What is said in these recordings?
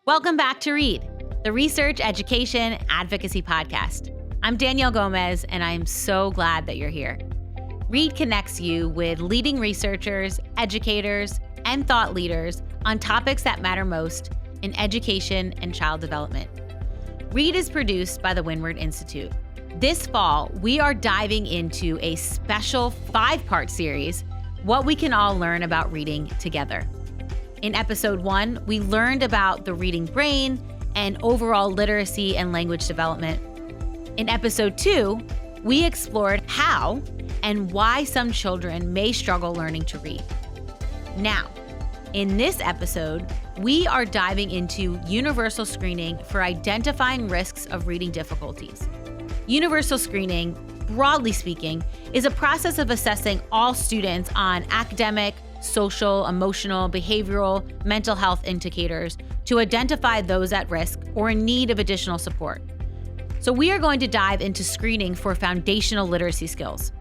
Welcome back to Read, the research, education, advocacy podcast. I'm Danielle Gomez, and I am so glad that you're here. Read connects you with leading researchers, educators, and thought leaders on topics that matter most in education and child development. Read is produced by the Windward Institute. This fall, we are diving into a special 5-part series, What We Can All Learn About Reading Together. In episode 1, we learned about the reading brain and overall literacy and language development. In episode 2, we explored how and why some children may struggle learning to read. Now, in this episode, we are diving into universal screening for identifying risks of reading difficulties. Universal screening, broadly speaking, is a process of assessing all students on academic, social, emotional, behavioral, mental health indicators to identify those at risk or in need of additional support. So we are going to dive into screening for foundational literacy skills.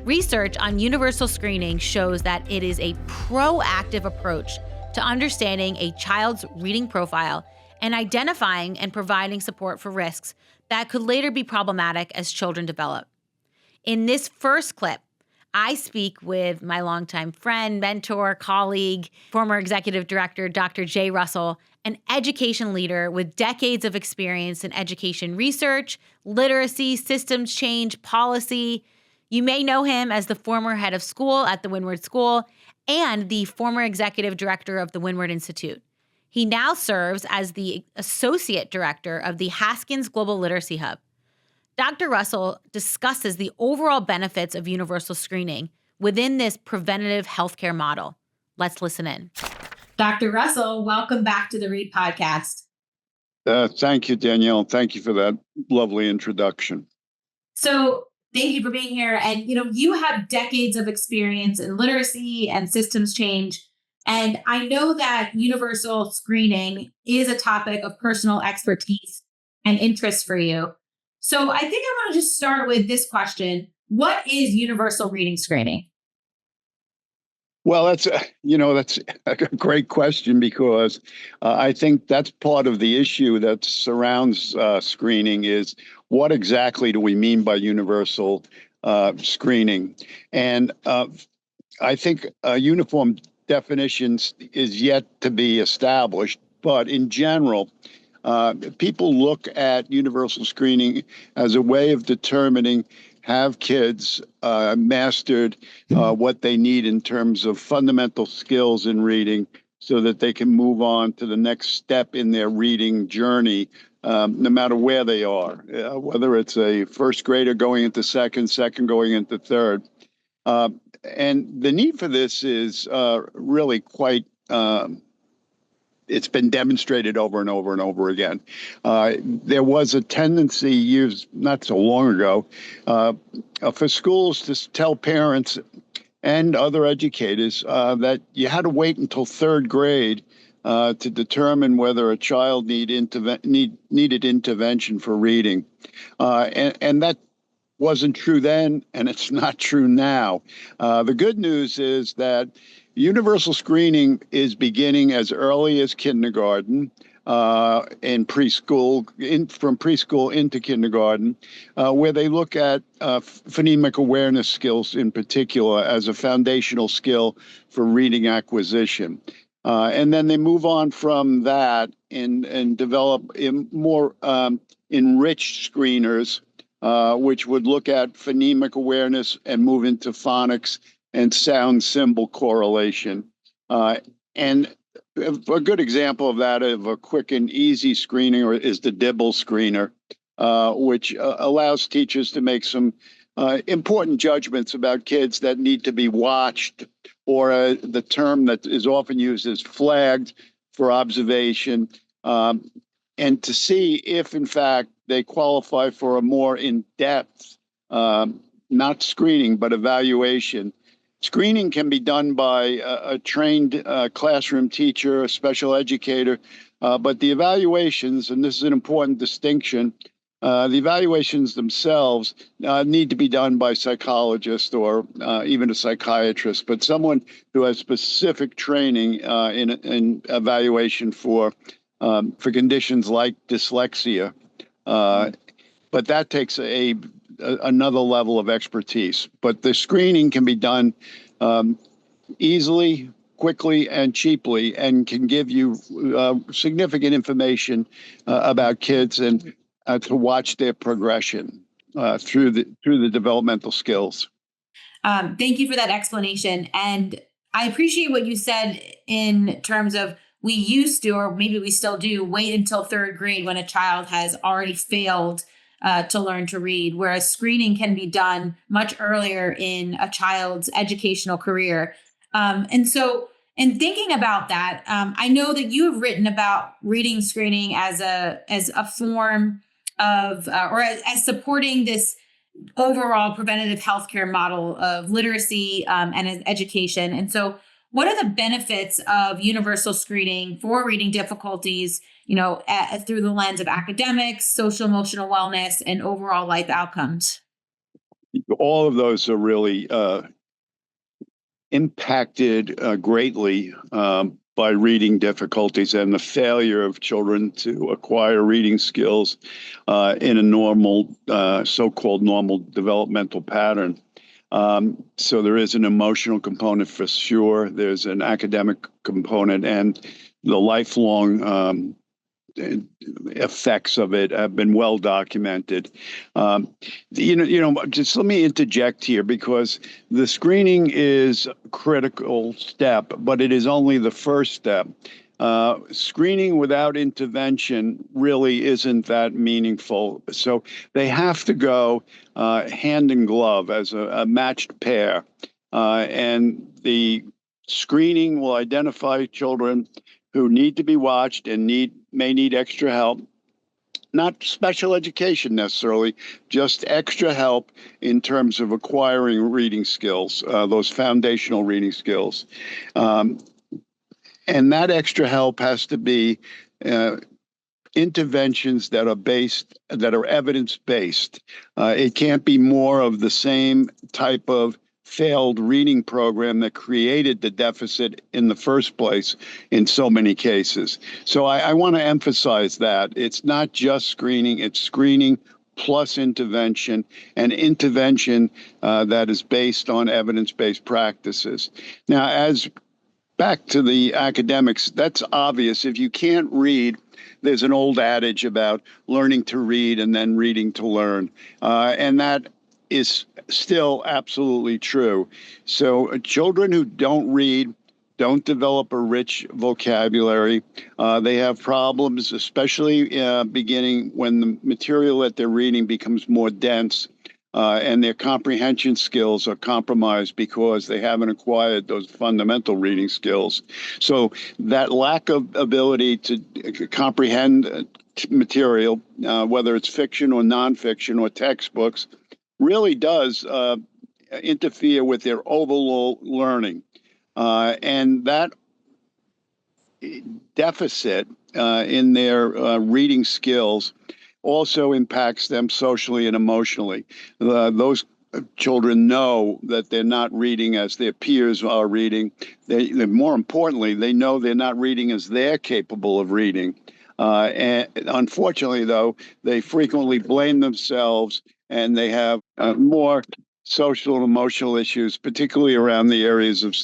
Research on universal screening shows that it is a proactive approach to understanding a child's reading profile and identifying and providing support for risks that could later be problematic as children develop. In this first clip, I speak with my longtime friend, mentor, colleague, former executive director, Dr. Jay Russell, an education leader with decades of experience in education research, literacy, systems change, policy. You may know him as the former head of school at the Windward School and the former executive director of the Windward Institute. He now serves as the associate director of the Haskins Global Literacy Hub. Dr. Russell discusses the overall benefits of universal screening within this preventative healthcare model. Let's listen in. Dr. Russell, welcome back to the Read podcast. Thank you, Danielle. Thank you for that lovely introduction. So thank you for being here. And, you have decades of experience in literacy and systems change. And I know that universal screening is a topic of personal expertise and interest for you. So I think I want to just start with this question. What is universal reading screening? Well, that's a great question because I think that's part of the issue that surrounds screening is what exactly do we mean by universal screening? And I think a uniform definition is yet to be established, but in general, people look at universal screening as a way of determining have kids mastered what they need in terms of fundamental skills in reading so that they can move on to the next step in their reading journey, no matter where they are, whether it's a first grader going into second going into third. And the need for this is really quite it's been demonstrated over and over and over again. There was a tendency years, not so long ago, for schools to tell parents and other educators that you had to wait until third grade to determine whether a child needed intervention for reading. And that wasn't true then, and it's not true now. The good news is that universal screening is beginning as early as kindergarten, in preschool, from preschool into kindergarten, where they look at phonemic awareness skills in particular as a foundational skill for reading acquisition. And then they move on from that and develop more enriched screeners, which would look at phonemic awareness and move into phonics and sound symbol correlation. And a good example of that, of a quick and easy screening, is the Dibble screener, which allows teachers to make some important judgments about kids that need to be watched, or the term that is often used is flagged for observation, and to see if, in fact, they qualify for a more in-depth, not screening, but evaluation. Screening can be done by a trained classroom teacher, a special educator, but the evaluations, and this is an important distinction, the evaluations themselves need to be done by psychologists or even a psychiatrist, but someone who has specific training in evaluation for for conditions like dyslexia. But that takes another level of expertise. But the screening can be done easily, quickly, and cheaply, and can give you significant information about kids and to watch their progression through the developmental skills. Thank you for that explanation. And I appreciate what you said in terms of we used to, or maybe we still do, wait until third grade when a child has already failed to learn to read, whereas screening can be done much earlier in a child's educational career. And so, in thinking about that, I know that you have written about reading screening as a form of, or as supporting this overall preventative healthcare model of literacy and education. And so, what are the benefits of universal screening for reading difficulties, through the lens of academics, social emotional wellness, and overall life outcomes? All of those are really impacted greatly by reading difficulties and the failure of children to acquire reading skills in a normal, so-called normal developmental pattern. So there is an emotional component for sure. There's an academic component, and the lifelong effects of it have been well documented. Just let me interject here, because the screening is a critical step, but it is only the first step. Screening without intervention really isn't that meaningful. So they have to go hand in glove as a matched pair. And the screening will identify children who need to be watched and may need extra help. Not special education necessarily, just extra help in terms of acquiring reading skills, those foundational reading skills. And that extra help has to be interventions that are evidence-based. It can't be more of the same type of failed reading program that created the deficit in the first place in so many cases. So I want to emphasize that it's not just screening, it's screening plus intervention, and intervention that is based on evidence-based practices. Now, back to the academics, that's obvious. If you can't read, there's an old adage about learning to read and then reading to learn. And that is still absolutely true. So children who don't read don't develop a rich vocabulary. They have problems, especially beginning when the material that they're reading becomes more dense. And their comprehension skills are compromised because they haven't acquired those fundamental reading skills. So that lack of ability to comprehend material, whether it's fiction or nonfiction or textbooks, really does interfere with their overall learning. And that deficit in their reading skills also impacts them socially and emotionally. Those children know that they're not reading as their peers are reading. More importantly, they know they're not reading as they're capable of reading. And unfortunately, though, they frequently blame themselves, and they have more social and emotional issues, particularly around the areas of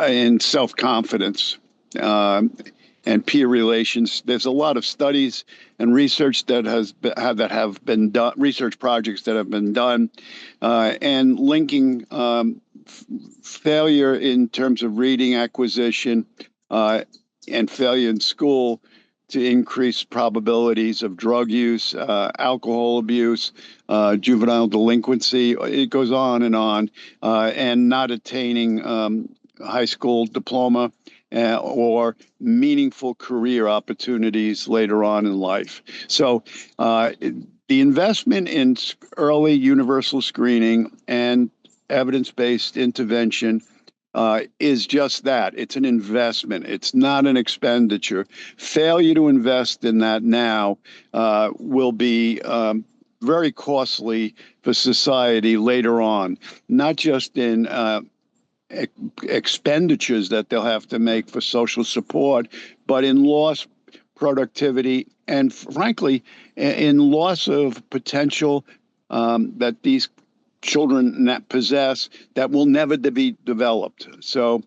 in self-confidence and peer relations. There's a lot of studies and research that have been done, research projects that have been done, and linking failure in terms of reading acquisition and failure in school to increase probabilities of drug use, alcohol abuse, juvenile delinquency. It goes on, and not attaining high school diploma or meaningful career opportunities later on in life. So the investment in early universal screening and evidence-based intervention is just that. It's an investment. It's not an expenditure. Failure to invest in that now will be very costly for society later on, not just in expenditures that they'll have to make for social support, but in lost productivity, and frankly, in loss of potential that these children possess that will never be developed. So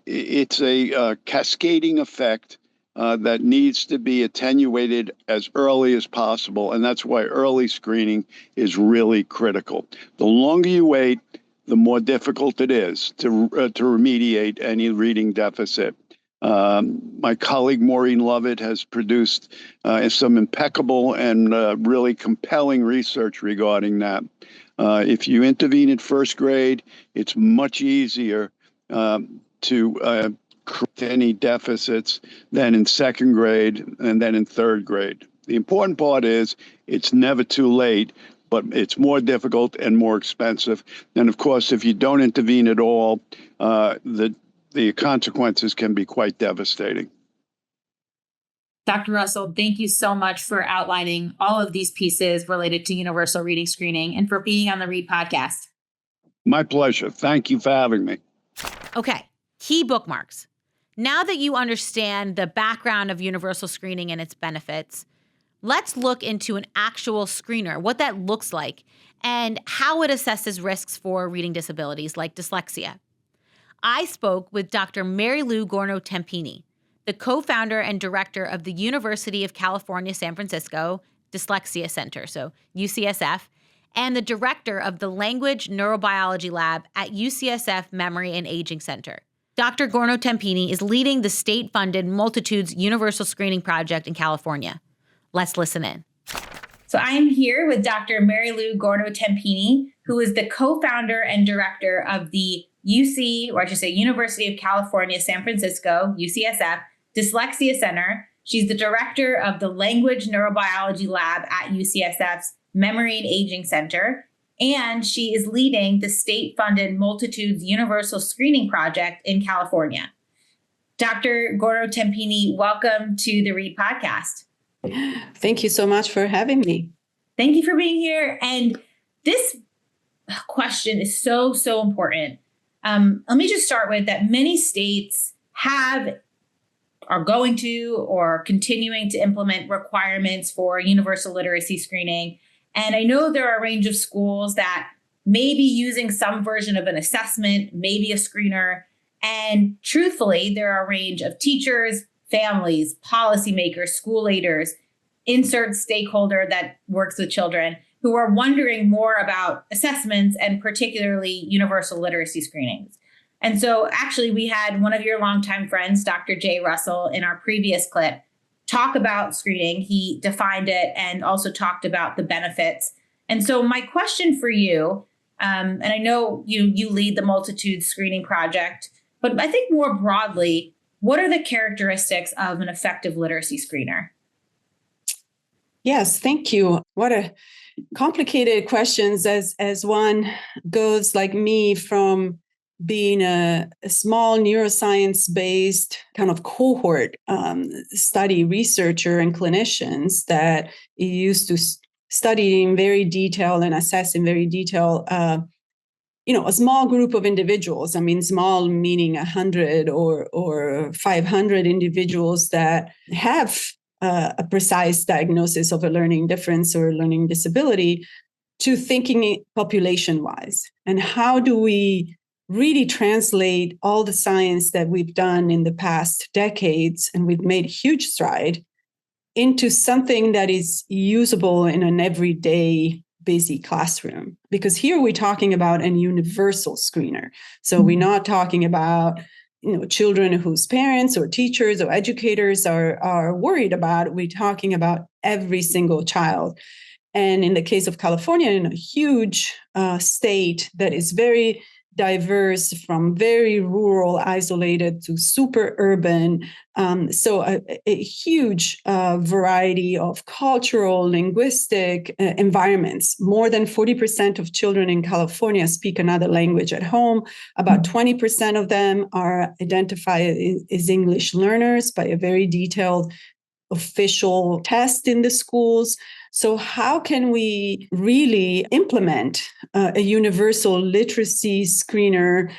it's a cascading effect that needs to be attenuated as early as possible. And that's why early screening is really critical. The longer you wait, the more difficult it is to remediate any reading deficit. My colleague Maureen Lovett has produced some impeccable and really compelling research regarding that. If you intervene in first grade, it's much easier to correct any deficits than in second grade and then in third grade. The important part is it's never too late, but it's more difficult and more expensive. And of course, if you don't intervene at all, the consequences can be quite devastating. Dr. Russell, thank you so much for outlining all of these pieces related to universal reading screening and for being on the Read podcast. My pleasure. Thank you for having me. Okay, key bookmarks. Now that you understand the background of universal screening and its benefits, let's look into an actual screener, what that looks like, and how it assesses risks for reading disabilities like dyslexia. I spoke with Dr. Marilu Gorno-Tempini, the co-founder and director of the University of California, San Francisco Dyslexia Center, so UCSF, and the director of the Language Neurobiology Lab at UCSF Memory and Aging Center. Dr. Gorno-Tempini is leading the state-funded Multitudes Universal Screening Project in California. Let's listen in. So I am here with Dr. Marilu Gorno-Tempini, who is the co-founder and director of the University of California, San Francisco, UCSF, Dyslexia Center. She's the director of the Language Neurobiology Lab at UCSF's Memory and Aging Center, and she is leading the state-funded Multitudes Universal Screening Project in California. Dr. Gorno-Tempini, welcome to the Read podcast. Thank you so much for having me. Thank you for being here. And this question is so important. Let me just start with that many states are going to or continuing to implement requirements for universal literacy screening. And I know there are a range of schools that may be using some version of an assessment, maybe a screener. And truthfully, there are a range of teachers, families, policymakers, school leaders, insert stakeholder that works with children who are wondering more about assessments and particularly universal literacy screenings. And so actually we had one of your longtime friends, Dr. Jay Russell, in our previous clip, talk about screening. He defined it and also talked about the benefits. And so my question for you, and I know you lead the Multitudes Screening Project, but I think more broadly, what are the characteristics of an effective literacy screener? Yes, thank you. What a complicated questions as one goes like me from being a small neuroscience-based kind of cohort study researcher and clinicians that used to study in very detail and assess in very detail a small group of individuals. I mean, small meaning 100 or 500 individuals that have a precise diagnosis of a learning difference or learning disability, to thinking population-wise. And how do we really translate all the science that we've done in the past decades, and we've made huge stride, into something that is usable in an everyday busy classroom? Because here we're talking about a universal screener. So we're not talking about children whose parents or teachers or educators are worried about. We're talking about every single child. And in the case of California, in a huge state that is very diverse, from very rural, isolated to super urban. So a huge variety of cultural, linguistic environments. More than 40% of children in California speak another language at home. About 20% of them are identified as English learners by a very detailed official test in the schools. So how can we really implement a universal literacy screener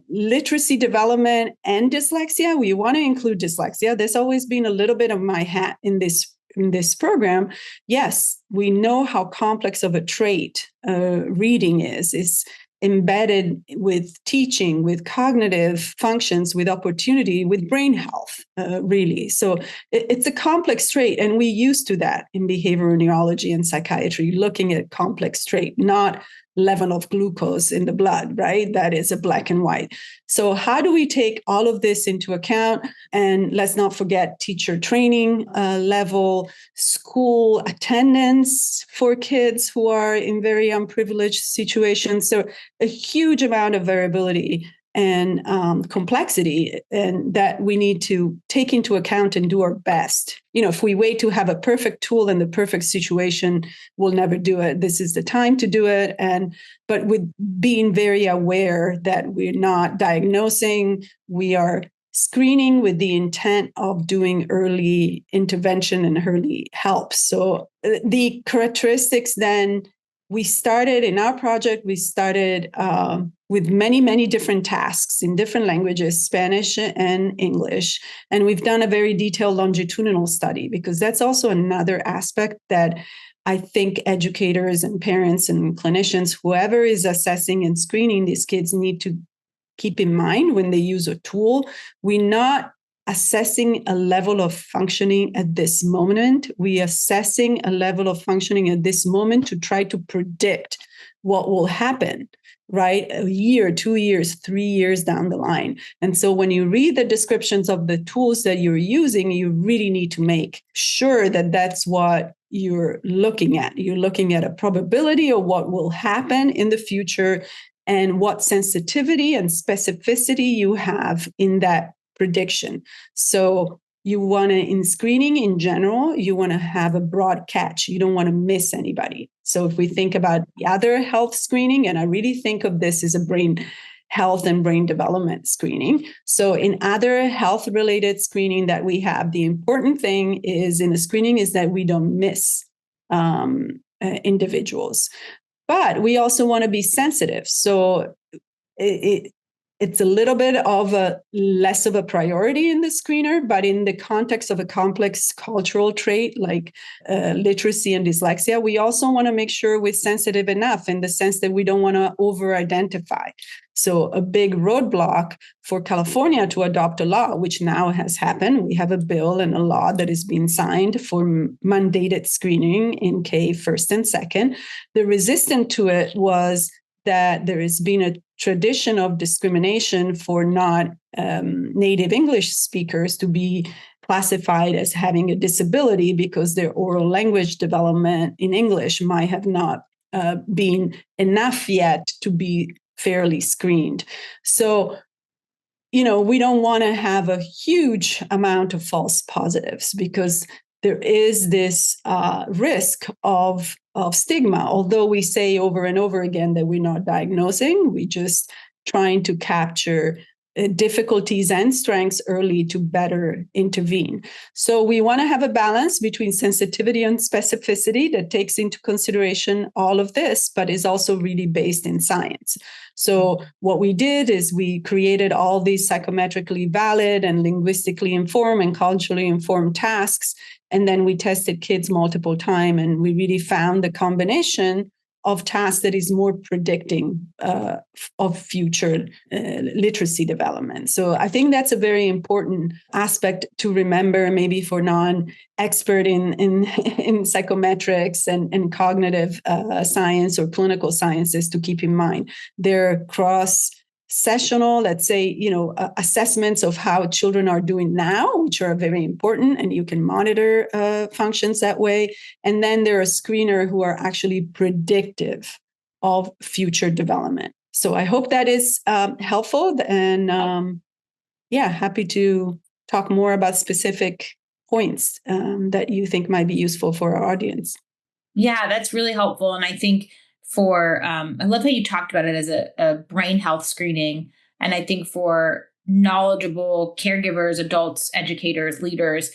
literacy development and dyslexia. We want to include dyslexia. There's always been a little bit of my hat in this program. Yes, we know how complex of a trait reading is. It's embedded with teaching, with cognitive functions, with opportunity, with brain health, really. So it's a complex trait, and we used to that in behavioral neurology and psychiatry, looking at complex trait, not level of glucose in the blood, right? That is a black and white. So how do we take all of this into account? And let's not forget teacher training level, school attendance for kids who are in very unprivileged situations. So a huge amount of variability and complexity, and that we need to take into account and do our best. If we wait to have a perfect tool and the perfect situation, we'll never do it. This is the time to do it. But with being very aware that we're not diagnosing, we are screening with the intent of doing early intervention and early help. So the characteristics then, we started in our project, with many, many different tasks in different languages, Spanish and English. And we've done a very detailed longitudinal study, because that's also another aspect that I think educators and parents and clinicians, whoever is assessing and screening these kids, need to keep in mind when they use a tool. We're not assessing a level of functioning at this moment. We're assessing a level of functioning at this moment to try to predict what will happen, right? A year, 2 years, 3 years down the line. And so when you read the descriptions of the tools that you're using, you really need to make sure that that's what you're looking at. You're looking at a probability of what will happen in the future and what sensitivity and specificity you have in that prediction. So you want to, in screening in general, you want to have a broad catch. You don't want to miss anybody. So if we think about the other health screening, and I really think of this as a brain health and brain development screening. So in other health related screening that we have, the important thing is in the screening is that we don't miss individuals. But we also want to be sensitive. So it's a little bit of a less of a priority in the screener, but in the context of a complex cultural trait like literacy and dyslexia, we also want to make sure we're sensitive enough in the sense that we don't want to over-identify. So a big roadblock for California to adopt a law, which now has happened. We have a bill and a law that is being signed for mandated screening in K first and second. The resistance to it was that there has been a tradition of discrimination for not native English speakers to be classified as having a disability because their oral language development in English might have not been enough yet to be fairly screened. So, we don't want to have a huge amount of false positives because there is this risk of stigma. Although we say over and over again that we're not diagnosing, we're just trying to capture difficulties and strengths early to better intervene. So we want to have a balance between sensitivity and specificity that takes into consideration all of this, but is also really based in science. So what we did is we created all these psychometrically valid and linguistically informed and culturally informed tasks. And then we tested kids multiple times, and we really found the combination of tasks that is more predicting of future literacy development. So I think that's a very important aspect to remember, maybe for non-expert in psychometrics and cognitive science or clinical sciences to keep in mind. They're cross-sessional, let's say, assessments of how children are doing now, which are very important, and you can monitor functions that way. And then there are screeners who are actually predictive of future development. So I hope that is helpful. And happy to talk more about specific points that you think might be useful for our audience. Yeah, that's really helpful. And I think I love how you talked about it as a brain health screening. And I think for knowledgeable caregivers, adults, educators, leaders,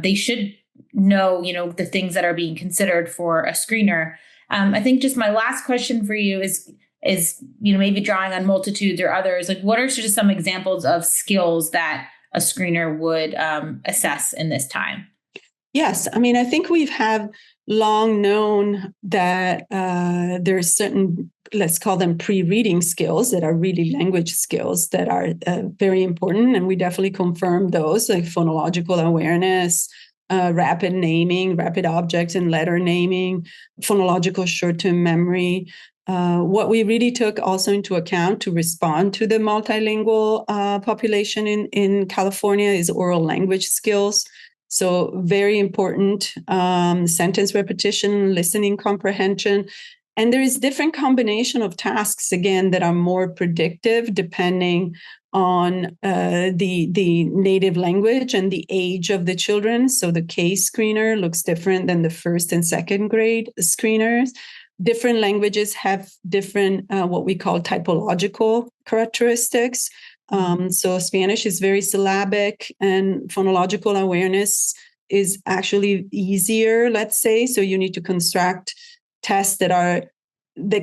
they should know, the things that are being considered for a screener. I think just my last question for you is, is, maybe drawing on multitudes or others, like what are just some examples of skills that a screener would assess in this time? Yes. I mean, I think we've have long known that there's certain, let's call them pre-reading skills that are really language skills that are very important. And we definitely confirm those, like phonological awareness, rapid naming, rapid object and letter naming, phonological short-term memory. What we really took also into account to respond to the multilingual population in California is oral language skills. So very important, sentence repetition, listening comprehension. And there is different combination of tasks, again, that are more predictive depending on the native language and the age of the children. So the K screener looks different than the first and second grade screeners. Different languages have different, what we call typological characteristics. So Spanish is very syllabic, and phonological awareness is actually easier, let's say. So you need to construct tests that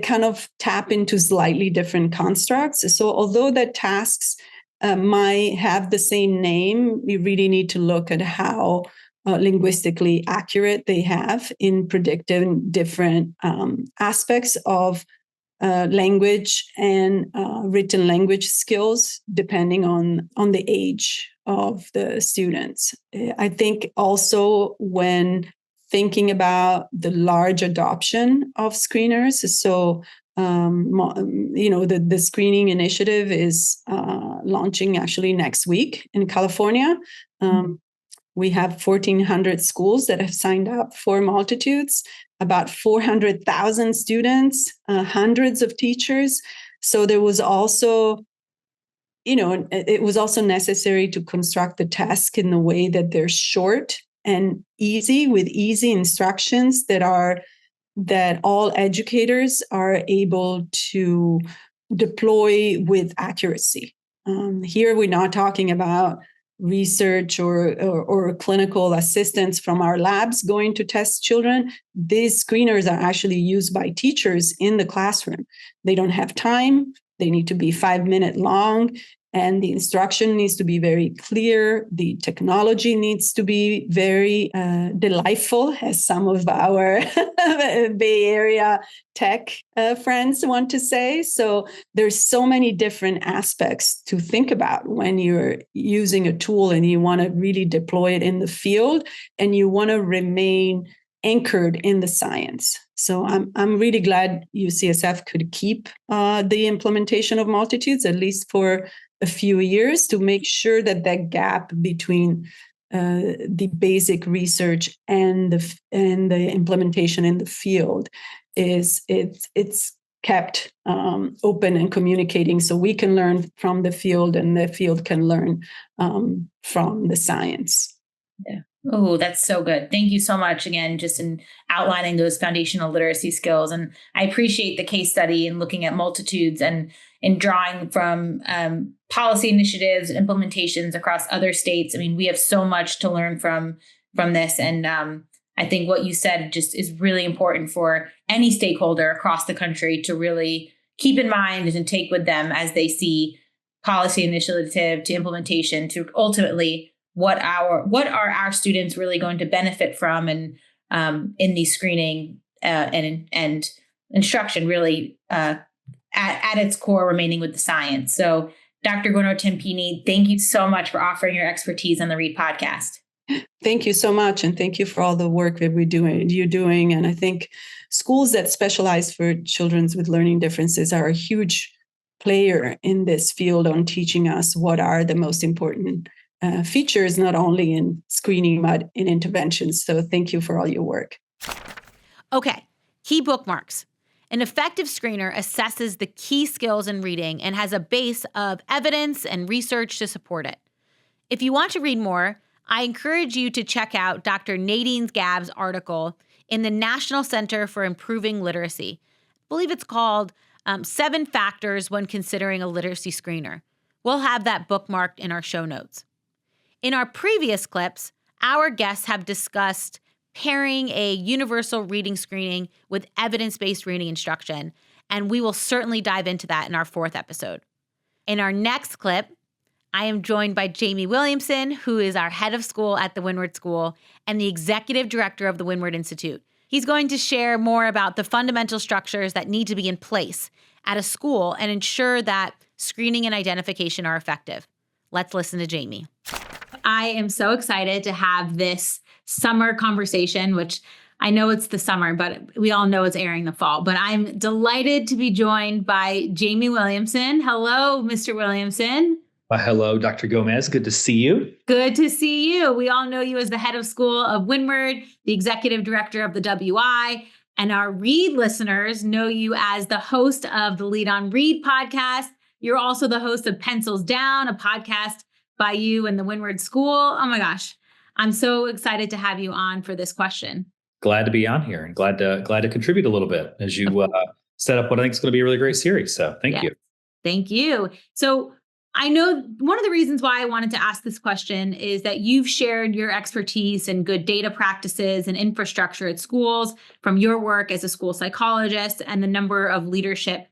kind of tap into slightly different constructs. So although the tasks might have the same name, you really need to look at how linguistically accurate they have in predicting different aspects of language and written language skills, depending on the age of the students. I think also when thinking about the large adoption of screeners, so the screening initiative is launching actually next week in California. We have 1,400 schools that have signed up for Multitudes, about 400,000 students, hundreds of teachers. So there was also, it was also necessary to construct the task in the way that they're short and easy, with easy instructions that all educators are able to deploy with accuracy. Here we're not talking about research or clinical assistants from our labs going to test children. These screeners are actually used by teachers in the classroom. They don't have time. They need to be 5-minute long, and the instruction needs to be very clear. The technology needs to be very delightful, as some of our Bay Area tech friends want to say. So there's so many different aspects to think about when you're using a tool and you want to really deploy it in the field and you want to remain anchored in the science. So I'm really glad UCSF could keep the implementation of Multitudes, at least for a few years, to make sure that gap between the basic research and the implementation in the field it's kept open and communicating, so we can learn from the field and the field can learn from the science. Yeah. Oh, that's so good. Thank you so much again, just in outlining those foundational literacy skills. And I appreciate the case study and looking at Multitudes and in drawing from policy initiatives and implementations across other states. I mean, we have so much to learn from this. And I think what you said just is really important for any stakeholder across the country to really keep in mind and take with them as they see policy initiative to implementation to ultimately what are our students really going to benefit from, and in the screening and instruction, really at its core remaining with the science. So Dr. Gorno-Tempini, thank you so much for offering your expertise on the READ podcast. Thank you so much. And thank you for all the work that you're doing. And I think schools that specialize for children with learning differences are a huge player in this field on teaching us what are the most important features, not only in screening, but in interventions. So thank you for all your work. Okay, key bookmarks. An effective screener assesses the key skills in reading and has a base of evidence and research to support it. If you want to read more, I encourage you to check out Dr. Nadine Gabb's article in the National Center for Improving Literacy. I believe it's called 7 Factors When Considering a Literacy Screener. We'll have that bookmarked in our show notes. In our previous clips, our guests have discussed pairing a universal reading screening with evidence-based reading instruction And we will certainly dive into that in our 4th episode. In our next clip, I am joined by Jamie Williamson, who is our head of school at the Windward School and the executive director of the Windward Institute. He's going to share more about the fundamental structures that need to be in place at a school and ensure that screening and identification are effective. Let's listen to Jamie. I am so excited to have this summer conversation, which I know it's the summer, but we all know it's airing the fall. But I'm delighted to be joined by Jamie Williamson. Hello, Mr. Williamson. Hello, Dr. Gomez. Good to see you. Good to see you. We all know you as the head of school of Windward, the executive director of the WI, and our Read listeners know you as the host of the Lead on Read podcast. You're also the host of Pencils Down, a podcast by you and the Windward School. Oh my gosh, I'm so excited to have you on for this question. Glad to be on here and glad to contribute a little bit as you set up what I think is going to be a really great series. So thank you. Thank you. So I know one of the reasons why I wanted to ask this question is that you've shared your expertise and good data practices and infrastructure at schools from your work as a school psychologist and the number of leadership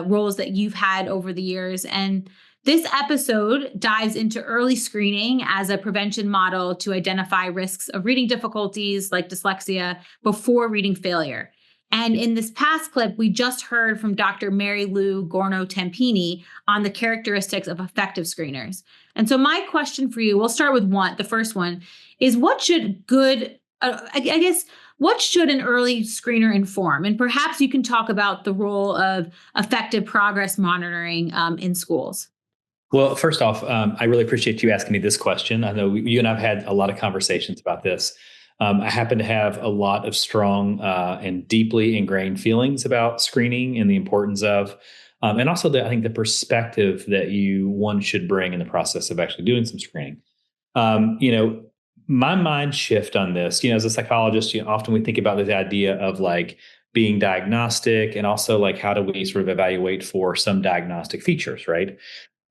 roles that you've had over the years. And this episode dives into early screening as a prevention model to identify risks of reading difficulties like dyslexia before reading failure. And in this past clip, we just heard from Dr. Marilu Gorno-Tempini on the characteristics of effective screeners. And so my question for you, we'll start with the first one, is what should what should an early screener inform? And perhaps you can talk about the role of effective progress monitoring in schools. Well, first off, I really appreciate you asking me this question. I know you and I've had a lot of conversations about this. I happen to have a lot of strong and deeply ingrained feelings about screening and the importance of, and also I think the perspective that one should bring in the process of actually doing some screening. My mind shift on this, as a psychologist, often we think about this idea of like being diagnostic and also like how do we sort of evaluate for some diagnostic features, right?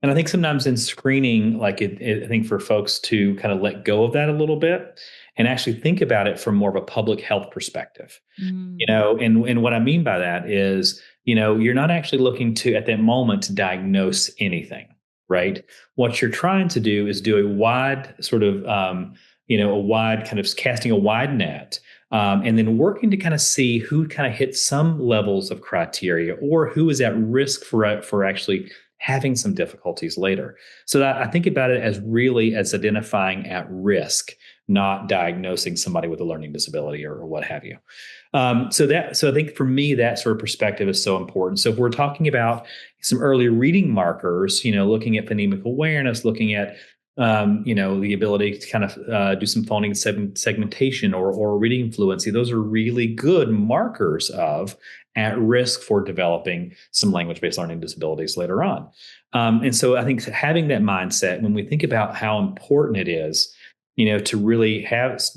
And I think sometimes in screening, I think for folks to kind of let go of that a little bit and actually think about it from more of a public health perspective, and what I mean by that is, you're not actually looking to, at that moment, to diagnose anything, right? What you're trying to do is do a wide sort of, casting a wide net, and then working to kind of see who kind of hits some levels of criteria or who is at risk for actually having some difficulties later. So that I think about it as really as identifying at risk, not diagnosing somebody with a learning disability or what have you. So I think for me, that sort of perspective is so important. So if we're talking about some early reading markers, looking at phonemic awareness, looking at the ability to kind of do some phonics segmentation or reading fluency, those are really good markers of at risk for developing some language-based learning disabilities later on. And so I think having that mindset, when we think about how important it is, to really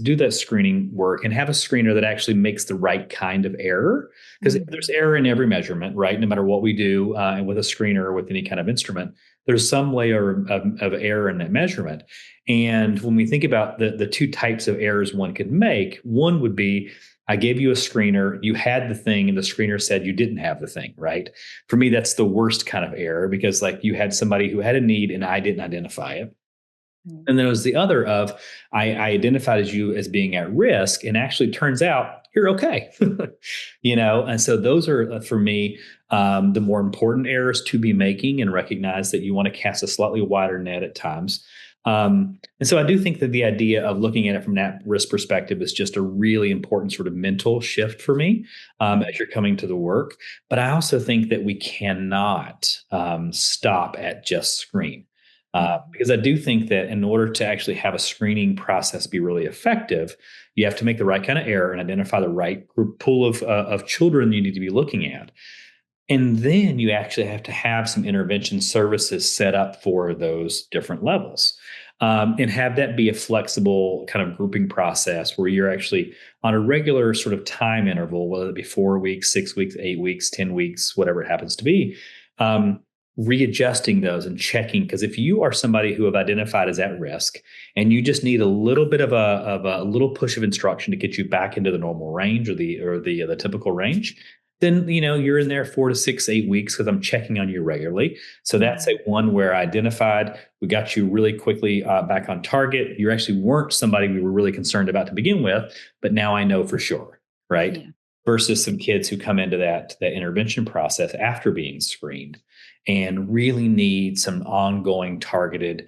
do that screening work and have a screener that actually makes the right kind of error, because there's error in every measurement, right? No matter what we do, and with a screener or with any kind of instrument, there's some layer of error in that measurement. And when we think about the two types of errors one could make, one would be, I gave you a screener, you had the thing, and the screener said you didn't have the thing, right? For me, that's the worst kind of error because you had somebody who had a need and I didn't identify it. And then it was the other of I identified you as being at risk, and actually turns out you're okay, And so those are for me the more important errors to be making, and recognize that you want to cast a slightly wider net at times. And so I do think that the idea of looking at it from that risk perspective is just a really important sort of mental shift for me as you're coming to the work. But I also think that we cannot stop at just screen. Because I do think that in order to actually have a screening process be really effective, you have to make the right kind of error and identify the right pool of children you need to be looking at. And then you actually have to have some intervention services set up for those different levels, and have that be a flexible kind of grouping process where you're actually on a regular sort of time interval, whether it be 4 weeks, 6 weeks, 8 weeks, 10 weeks, whatever it happens to be, readjusting those and checking. Because if you are somebody who have identified as at risk and you just need a little bit of a little push of instruction to get you back into the normal range or the typical range, then, you're in there 4 to 6, 8 weeks because I'm checking on you regularly. So that's a one where I identified, we got you really quickly back on target. You actually weren't somebody we were really concerned about to begin with, but now I know for sure, right? Yeah. Versus some kids who come into that intervention process after being screened and really need some ongoing targeted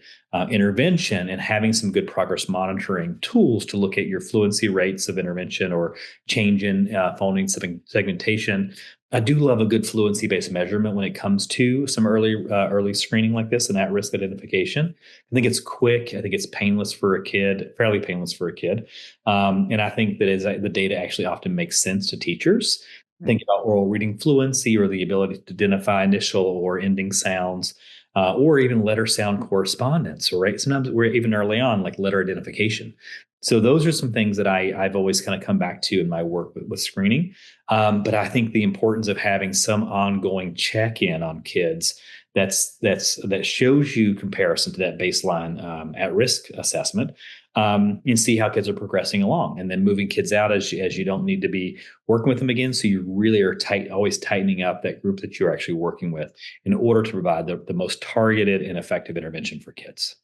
intervention, and having some good progress monitoring tools to look at your fluency rates of intervention or change in phoneme segmentation. I do love a good fluency-based measurement when it comes to some early screening like this and at-risk identification. I think it's quick. I think it's painless for a kid, fairly painless for a kid. And I think that the data actually often makes sense to teachers. Think about oral reading fluency or the ability to identify initial or ending sounds, or even letter sound correspondence, right? Sometimes we're even early on, like letter identification. So those are some things that I've always kind of come back to in my work with screening. But I think the importance of having some ongoing check-in on kids that shows you comparison to that baseline at-risk assessment, and see how kids are progressing along, and then moving kids out as you don't need to be working with them again. So you really are always tightening up that group that you're actually working with in order to provide the most targeted and effective intervention for kids.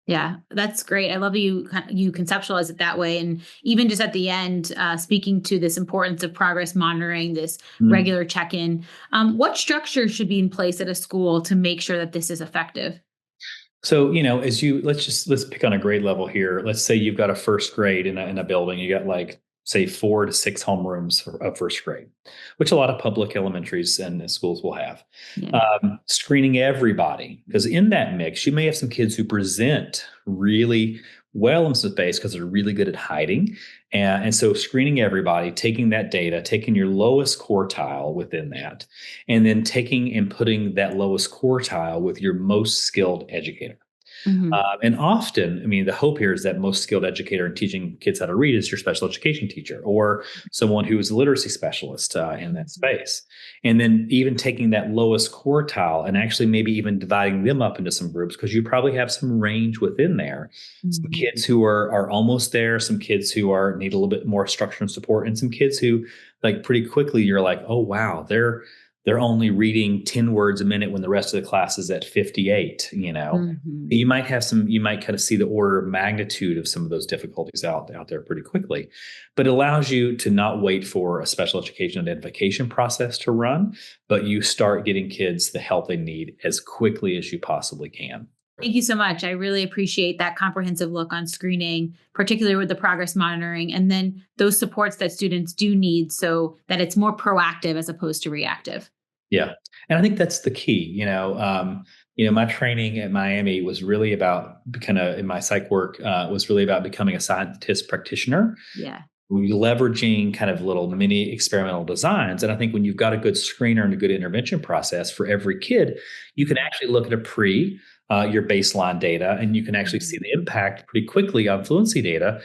Yeah, that's great. I love you conceptualize it that way. And even just at the end, speaking to this importance of progress monitoring, this regular check-in, what structure should be in place at a school to make sure that this is effective? So, let's pick on a grade level here. Let's say you've got a first grade in a building. You got like, say, 4 to 6 homerooms of first grade, which a lot of public elementaries and schools will have. Yeah. Screening everybody, because in that mix, you may have some kids who present really well in space because they're really good at hiding. And so screening everybody, taking that data, taking your lowest quartile within that, and then taking and putting that lowest quartile with your most skilled educator. Mm-hmm. And often, the hope here is that most skilled educator in teaching kids how to read is your special education teacher or someone who is a literacy specialist in that space. And then even taking that lowest quartile and actually maybe even dividing them up into some groups, because you probably have some range within there. Mm-hmm. Some kids who are almost there, some kids who need a little bit more structure and support, and some kids who, like, pretty quickly you're like, oh, wow, they're only reading 10 words a minute when the rest of the class is at 58, Mm-hmm. You might kind of see the order of magnitude of some of those difficulties out there pretty quickly. But it allows you to not wait for a special education identification process to run, but you start getting kids the help they need as quickly as you possibly can. Thank you so much. I really appreciate that comprehensive look on screening, particularly with the progress monitoring, and then those supports that students do need so that it's more proactive as opposed to reactive. Yeah. And I think that's the key. My training at Miami was really about in my psych work, was really about becoming a scientist practitioner. Yeah. Leveraging kind of little mini experimental designs. And I think when you've got a good screener and a good intervention process for every kid, you can actually look at your baseline data, and you can actually see the impact pretty quickly on fluency data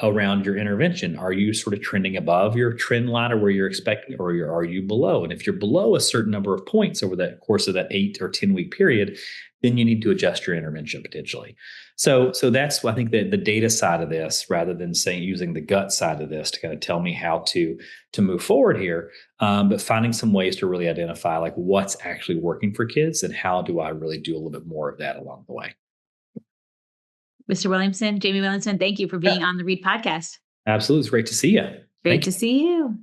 around your intervention. Are you sort of trending above your trend line or where you're expecting, or are you below? And if you're below a certain number of points over the course of that 8 or 10 week period, then you need to adjust your intervention potentially. So that's, I think, the data side of this, rather than using the gut side of this to kind of tell me how to move forward here, but finding some ways to really identify like what's actually working for kids and how do I really do a little bit more of that along the way. Mr. Williamson, Jamie Williamson, thank you for being on the Read podcast. Absolutely. It's great to see you. Great to see you.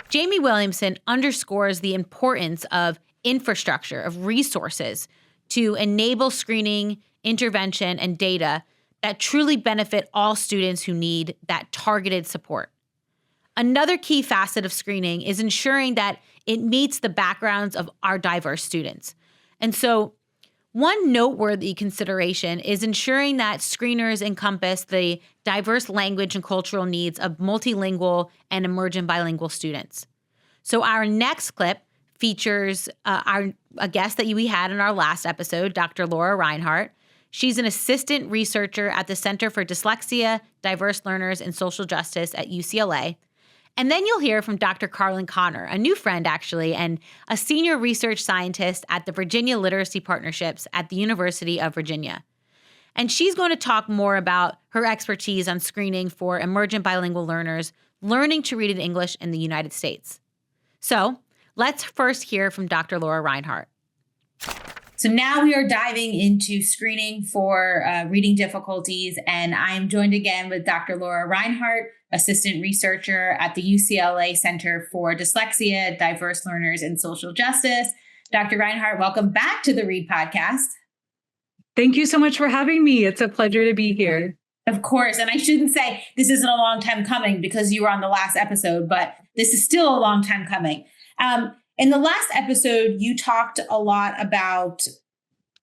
Jamie Williamson underscores the importance of infrastructure, of resources to enable screening, intervention, and data that truly benefit all students who need that targeted support. Another key facet of screening is ensuring that it meets the backgrounds of our diverse students. And so one noteworthy consideration is ensuring that screeners encompass the diverse language and cultural needs of multilingual and emergent bilingual students. So our next clip features a guest that we had in our last episode, Dr. Laura Rhinehart. She's an assistant researcher at the Center for Dyslexia, Diverse Learners, and Social Justice at UCLA. And then you'll hear from Dr. Carlin Conner, a new friend actually, and a senior research scientist at the Virginia Literacy Partnerships at the University of Virginia. And she's going to talk more about her expertise on screening for emergent bilingual learners learning to read in English in the United States. So let's first hear from Dr. Laura Rhinehart. So now we are diving into screening for reading difficulties, and I am joined again with Dr. Laura Rhinehart, assistant researcher at the UCLA Center for Dyslexia, Diverse Learners, and Social Justice. Dr. Rhinehart, welcome back to the Read Podcast. Thank you so much for having me. It's a pleasure to be here. Of course. And I shouldn't say this isn't a long time coming because you were on the last episode, but this is still a long time coming. In the last episode, you talked a lot about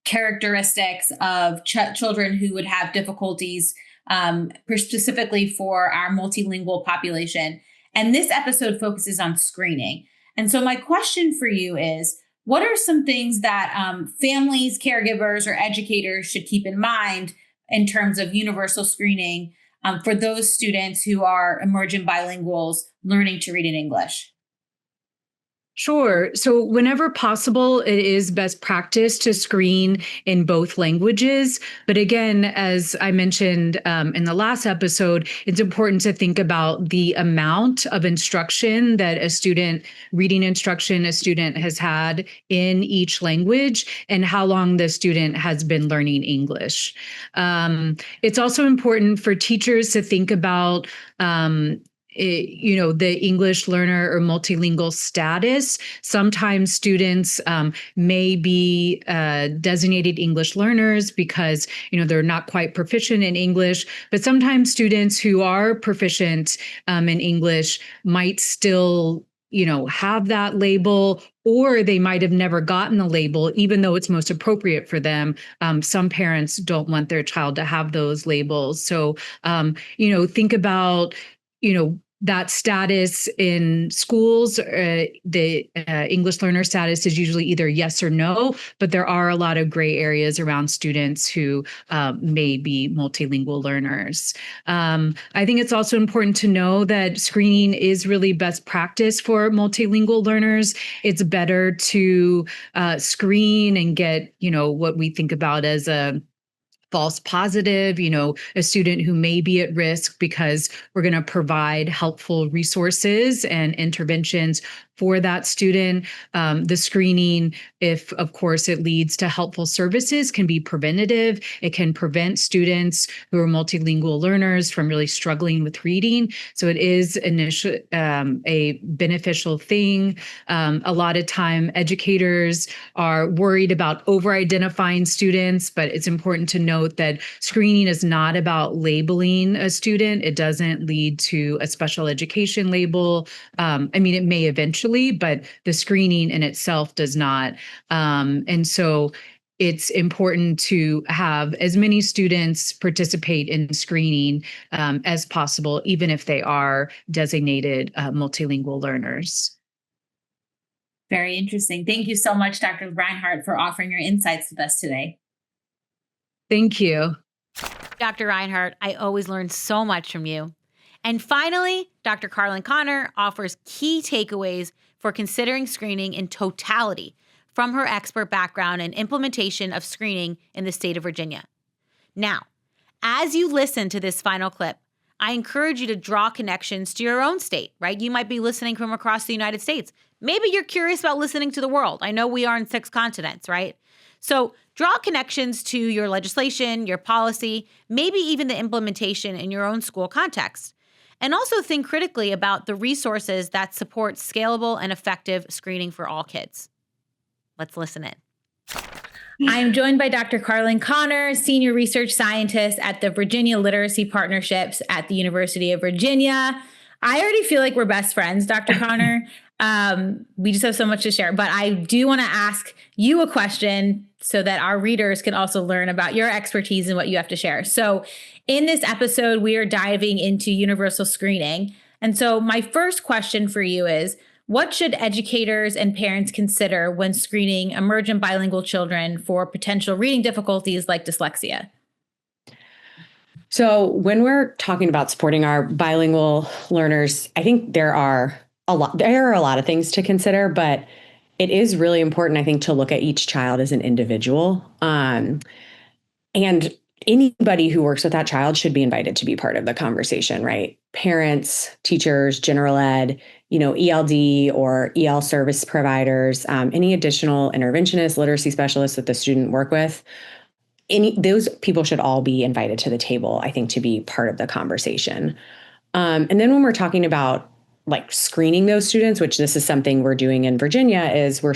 characteristics of children who would have difficulties, specifically for our multilingual population. And this episode focuses on screening. And so my question for you is, what are some things that families, caregivers, or educators should keep in mind in terms of universal screening for those students who are emergent bilinguals learning to read in English? Sure. So whenever possible, it is best practice to screen in both languages. But again, as I mentioned in the last episode, it's important to think about the amount of instruction that reading instruction a student has had in each language and how long the student has been learning English. It's also important for teachers to think about the English learner or multilingual status. Sometimes students may be designated English learners because, they're not quite proficient in English, but sometimes students who are proficient in English might still have that label, or they might have never gotten the label, even though it's most appropriate for them. Some parents don't want their child to have those labels. So, think about, that status in schools. The English learner status is usually either yes or no, but there are a lot of gray areas around students who may be multilingual learners. I think it's also important to know that screening is really best practice for multilingual learners. It's better to screen and get, what we think about as a false positive, a student who may be at risk, because we're going to provide helpful resources and interventions for that student. The screening, if of course it leads to helpful services, can be preventative. It can prevent students who are multilingual learners from really struggling with reading. So it is a beneficial thing. A lot of time educators are worried about over-identifying students, but it's important to note that screening is not about labeling a student. It doesn't lead to a special education label. It may eventually, but the screening in itself does not. And so it's important to have as many students participate in screening as possible, even if they are designated multilingual learners. Very interesting. Thank you so much, Dr. Rhinehart, for offering your insights with us today. Thank you. Dr. Rhinehart, I always learn so much from you. And finally, Dr. Carlin Conner offers key takeaways for considering screening in totality from her expert background and implementation of screening in the state of Virginia. Now, as you listen to this final clip, I encourage you to draw connections to your own state, right? You might be listening from across the United States. Maybe you're curious about listening to the world. I know we are in 6 continents, right? So draw connections to your legislation, your policy, maybe even the implementation in your own school context. And also think critically about the resources that support scalable and effective screening for all kids. Let's listen in. I am joined by Dr. Carlin Conner, Senior Research Scientist at the Virginia Literacy Partnerships at the University of Virginia. I already feel like we're best friends, Dr. Conner. We just have so much to share, but I do want to ask you a question so that our readers can also learn about your expertise and what you have to share. So in this episode, we are diving into universal screening. And so my first question for you is, what should educators and parents consider when screening emergent bilingual children for potential reading difficulties like dyslexia? So when we're talking about supporting our bilingual learners, I think there are a lot of things to consider, but it is really important, I think, to look at each child as an individual. And anybody who works with that child should be invited to be part of the conversation, right? Parents, teachers, general ed, ELD or EL service providers, any additional interventionists, literacy specialists that the student work with. Those people should all be invited to the table, I think, to be part of the conversation. And then when we're talking about like screening those students, which this is something we're doing in Virginia, is we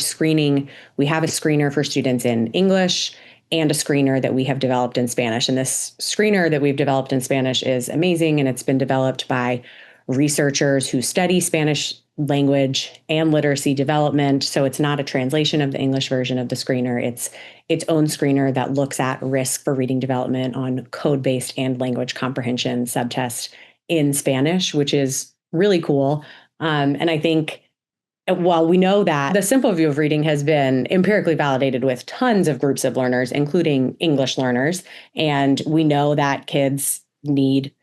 have a screener for students in English and a screener that we have developed in Spanish. And this screener that we've developed in Spanish is amazing. And it's been developed by researchers who study Spanish language and literacy development. So it's not a translation of the English version of the screener. It's its own screener that looks at risk for reading development on code-based and language comprehension subtests in Spanish, which is really cool. And I think while we know that the simple view of reading has been empirically validated with tons of groups of learners, including English learners, and we know that kids need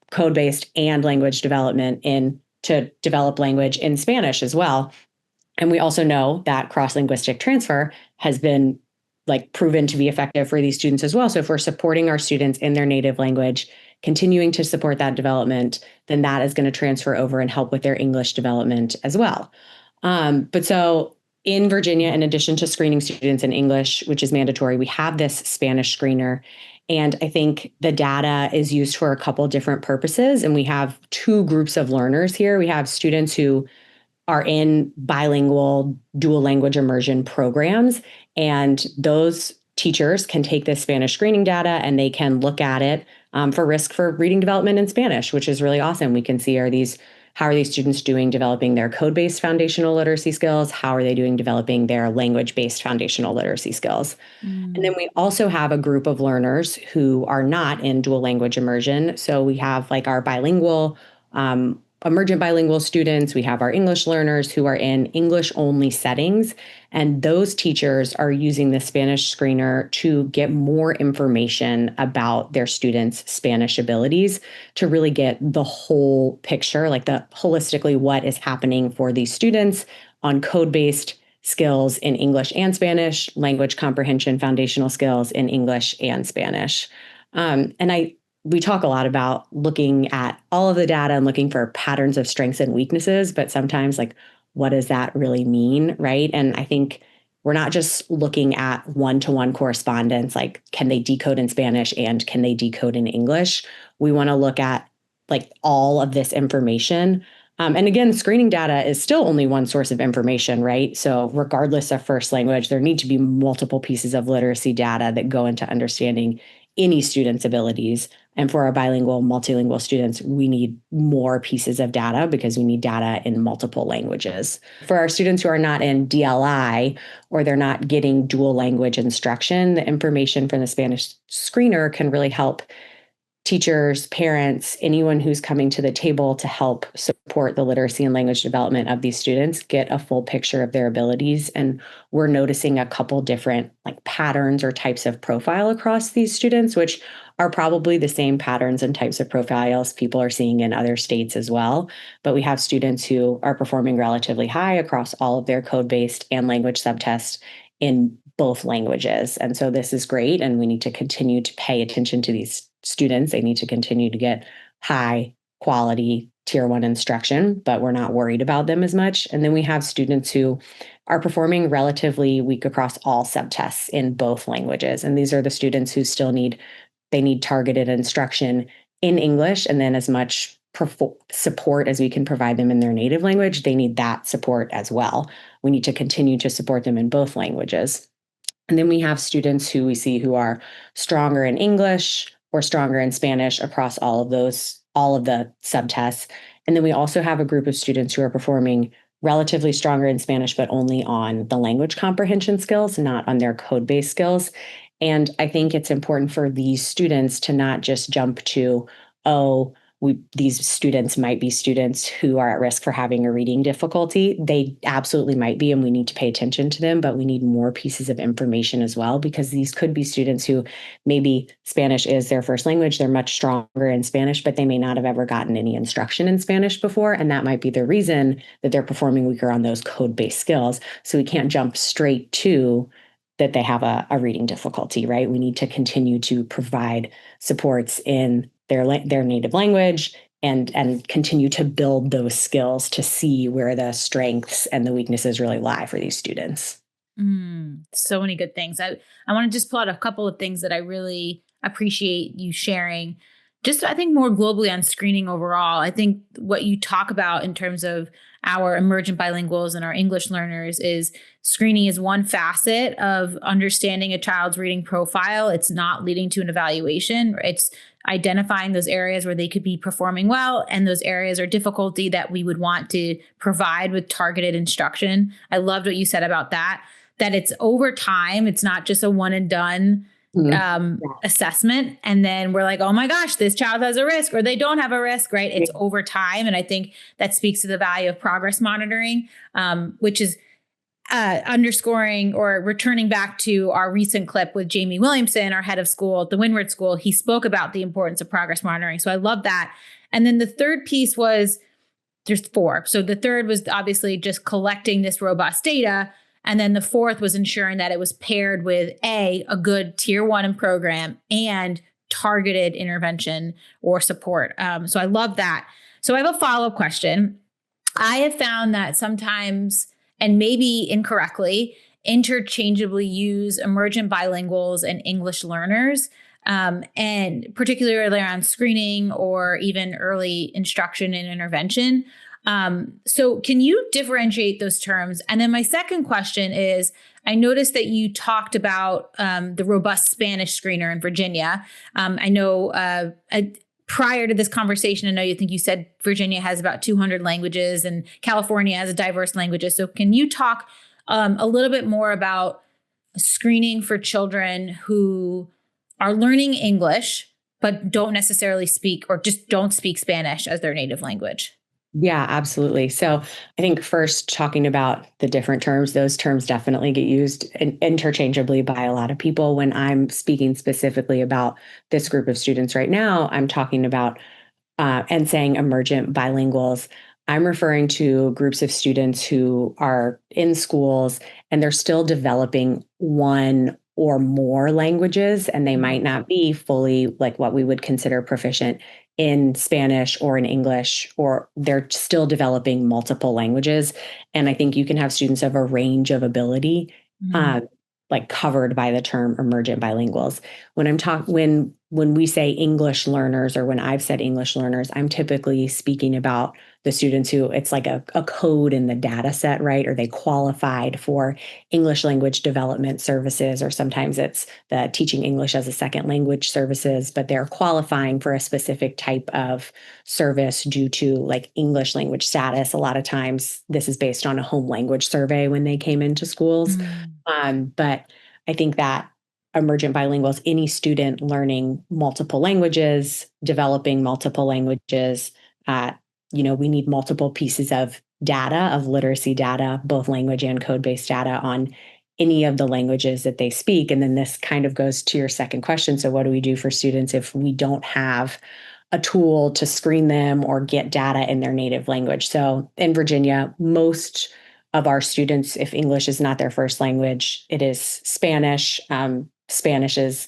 code-based and language development to develop language in Spanish as well. And we also know that cross-linguistic transfer has been proven to be effective for these students as well. So if we're supporting our students in their native language, continuing to support that development, then that is going to transfer over and help with their English development as well. But so in Virginia, in addition to screening students in English, which is mandatory, we have this Spanish screener. And I think the data is used for a couple different purposes. And we have two groups of learners here. We have students who are in bilingual dual language immersion programs. And those teachers can take this Spanish screening data and they can look at it for risk for reading development in Spanish, which is really awesome. We can see how are these students doing developing their code-based foundational literacy skills? How are they doing developing their language-based foundational literacy skills? And then we also have a group of learners who are not in dual language immersion. So we have our bilingual, emergent bilingual students. We have our English learners who are in English-only settings. And those teachers are using the Spanish screener to get more information about their students' Spanish abilities to really get the whole picture, holistically what is happening for these students on code-based skills in English and Spanish, language comprehension, foundational skills in English and Spanish. We talk a lot about looking at all of the data and looking for patterns of strengths and weaknesses, but sometimes what does that really mean, right? And I think we're not just looking at one-to-one correspondence, can they decode in Spanish and can they decode in English? We want to look at all of this information. And again, screening data is still only one source of information, right? So regardless of first language, there need to be multiple pieces of literacy data that go into understanding any student's abilities. And for our bilingual, multilingual students, we need more pieces of data because we need data in multiple languages. For our students who are not in DLI or they're not getting dual language instruction, the information from the Spanish screener can really help teachers, parents, anyone who's coming to the table to help support the literacy and language development of these students get a full picture of their abilities. And we're noticing a couple different patterns or types of profile across these students, which are probably the same patterns and types of profiles people are seeing in other states as well. But we have students who are performing relatively high across all of their code-based and language subtests in both languages. And so this is great. And we need to continue to pay attention to these students. They need to continue to get high quality tier 1 instruction, but we're not worried about them as much. And then we have students who are performing relatively weak across all subtests in both languages. And these are the students who still need targeted instruction in English, and then as much support as we can provide them in their native language, they need that support as well. We need to continue to support them in both languages. And then we have students who we see who are stronger in English or stronger in Spanish across all of the subtests. And then we also have a group of students who are performing relatively stronger in Spanish, but only on the language comprehension skills, not on their code-based skills. And I think it's important for these students to not just jump to, these students might be students who are at risk for having a reading difficulty. They absolutely might be, and we need to pay attention to them, but we need more pieces of information as well, because these could be students who maybe Spanish is their first language. They're much stronger in Spanish, but they may not have ever gotten any instruction in Spanish before. And that might be the reason that they're performing weaker on those code-based skills. So we can't jump straight to that they have a reading difficulty, right? We need to continue to provide supports in their native language, and continue to build those skills to see where the strengths and the weaknesses really lie for these students. So many good things. I want to just pull out a couple of things that I really appreciate you sharing. Just, I think, more globally on screening overall. I think what you talk about in terms of our emergent bilinguals and our English learners is screening is one facet of understanding a child's reading profile. It's not leading to an evaluation. It's identifying those areas where they could be performing well and those areas of difficulty that we would want to provide with targeted instruction. I loved what you said about that it's over time. It's not just a one and done assessment. And then we're like, oh my gosh, this child has a risk or they don't have a risk, right? It's over time. And I think that speaks to the value of progress monitoring, which is underscoring or returning back to our recent clip with Jamie Williamson, our head of school at the Windward School. He spoke about the importance of progress monitoring. So I love that. And then the third piece was, there's four. So the third was obviously just collecting this robust data. And then the fourth was ensuring that it was paired with a good tier 1 program and targeted intervention or support. So I love that. So I have a follow-up question. I have found that sometimes, and maybe incorrectly, interchangeably use emergent bilinguals and English learners, and particularly around screening or even early instruction and intervention. So can you differentiate those terms? And then my second question is, I noticed that you talked about the robust Spanish screener in Virginia. I know prior to this conversation, I know you said Virginia has about 200 languages and California has a diverse languages. So can you talk a little bit more about screening for children who are learning English, but don't necessarily speak or just don't speak Spanish as their native language? Yeah, absolutely. So I think first talking about the different terms, those terms definitely get used interchangeably by a lot of people. When I'm speaking specifically about this group of students right now, I'm talking about and saying emergent bilinguals. I'm referring to groups of students who are in schools and they're still developing one or more languages, and they might not be fully like what we would consider proficient in Spanish or in English, or they're still developing multiple languages. And I think you can have students of a range of ability, like covered by the term emergent bilinguals. When we say English learners, or when I've said English learners, I'm typically speaking about the students who it's like a code in the data set, right? Or they qualified for English language development services, or sometimes it's the teaching English as a second language services, but they're qualifying for a specific type of service due to like English language status. A lot of times this is based on a home language survey when they came into schools. But I think that emergent bilinguals, any student learning multiple languages, developing multiple languages, we need multiple pieces of data, of literacy data, both language and code-based data on any of the languages that they speak. And then this kind of goes to your second question. So what do we do for students if we don't have a tool to screen them or get data in their native language? So in Virginia, most of our students, if English is not their first language, it is Spanish. Spanish is,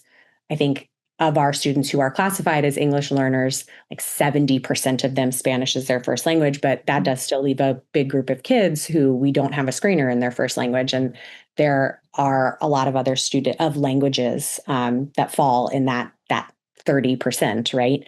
I think, of our students who are classified as English learners, like 70% of them, Spanish is their first language, but that does still leave a big group of kids who we don't have a screener in their first language. And there are a lot of other languages that fall in that 30%, right?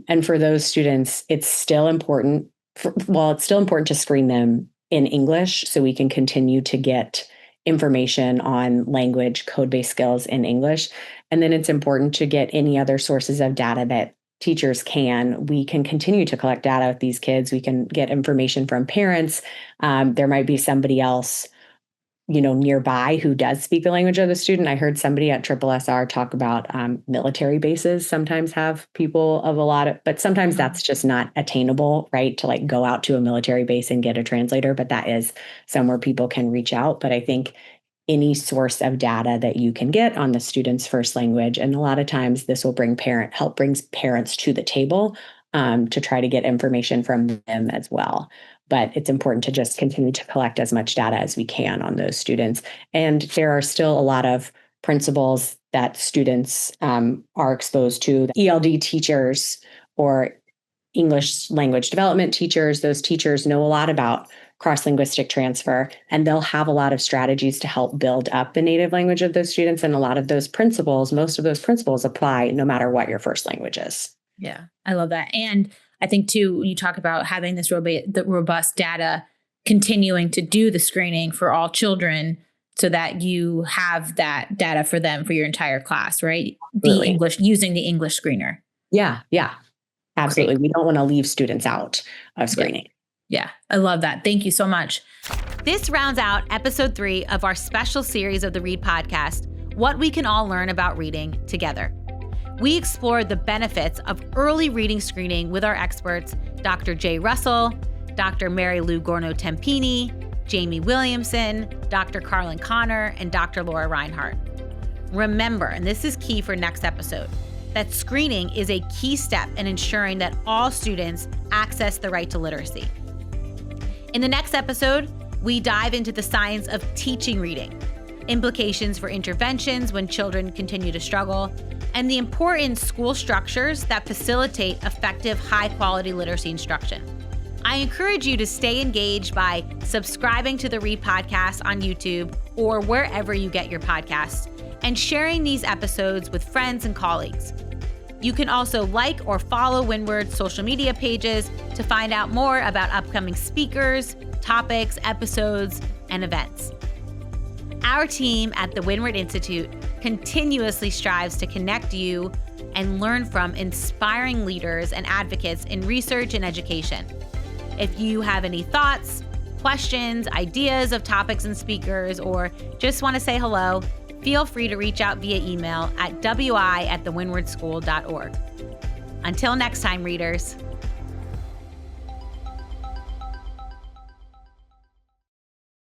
And for those students, it's still important to screen them in English so we can continue to get information on language code-based skills in English. And then it's important to get any other sources of data that teachers can. We can continue to collect data with these kids. We can get information from parents. There might be somebody else, nearby who does speak the language of the student. I heard somebody at SSSR talk about military bases sometimes have people of but sometimes that's just not attainable, right? To like go out to a military base and get a translator, but that is somewhere people can reach out. But I think any source of data that you can get on the student's first language, and a lot of times this will help brings parents to the table to try to get information from them as well. But it's important to just continue to collect as much data as we can on those students. And there are still a lot of principles that students are exposed to. ELD teachers or English language development teachers. Those teachers know a lot about cross-linguistic transfer, and they'll have a lot of strategies to help build up the native language of those students. And a lot of those principles, most of those principles apply no matter what your first language is. Yeah, I love that. And I think too, you talk about having this robust data, continuing to do the screening for all children so that you have that data for them for your entire class, right? Absolutely. Using the English screener. Yeah, absolutely. Great. We don't want to leave students out of screening. Yeah, I love that. Thank you so much. This rounds out episode 3 of our special series of the Read podcast, What We Can All Learn About Reading Together. We explored the benefits of early reading screening with our experts, Dr. Jay Russell, Dr. Marilu Gorno-Tempini, Jamie Williamson, Dr. Carlin Conner, and Dr. Laura Rhinehart. Remember, and this is key for next episode, that screening is a key step in ensuring that all students access the right to literacy. In the next episode, we dive into the science of teaching reading, implications for interventions when children continue to struggle, and the important school structures that facilitate effective, high-quality literacy instruction. I encourage you to stay engaged by subscribing to the Read podcast on YouTube or wherever you get your podcasts, and sharing these episodes with friends and colleagues. You can also like or follow Windward's social media pages to find out more about upcoming speakers, topics, episodes, and events. Our team at the Windward Institute continuously strives to connect you and learn from inspiring leaders and advocates in research and education. If you have any thoughts, questions, ideas of topics and speakers, or just want to say hello, feel free to reach out via email at wi@thewindwardschool.org. Until next time, readers.